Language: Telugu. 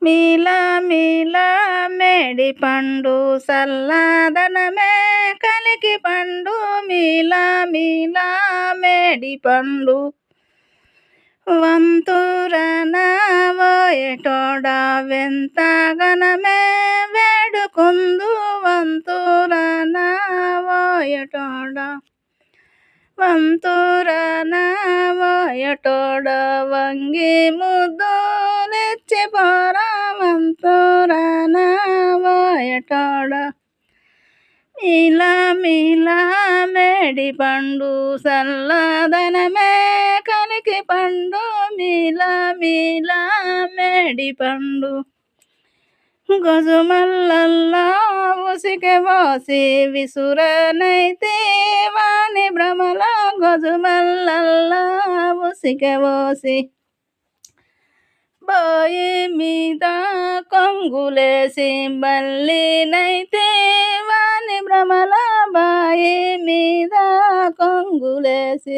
మీలా మీలా మేడి పండు సల్లాదనమే కలికి పండు మీలా మీలా మేడి పండు వంతురన ఓయటోడ వెంతగనమే వేడుకుందు వంతురన ఓయటోడ వంతురన ఓయటోడ వంగి ముద్దులిచ్చి పోరా వంతురన ఓయటోడ మీలా మీలా మేడి పండు సల్లదనమే కలికి పండు మీలా మీలా మేడి పండు గజుమల్లల్లా ఉసికి పోసి విసురనైతే వాణి భ్రమల గజుమల్లల్లా ఉసికి పోసి బాయి మీద కొంగులేసి బల్లినైతే వాణి భ్రమల బాయి మీద కొంగులేసి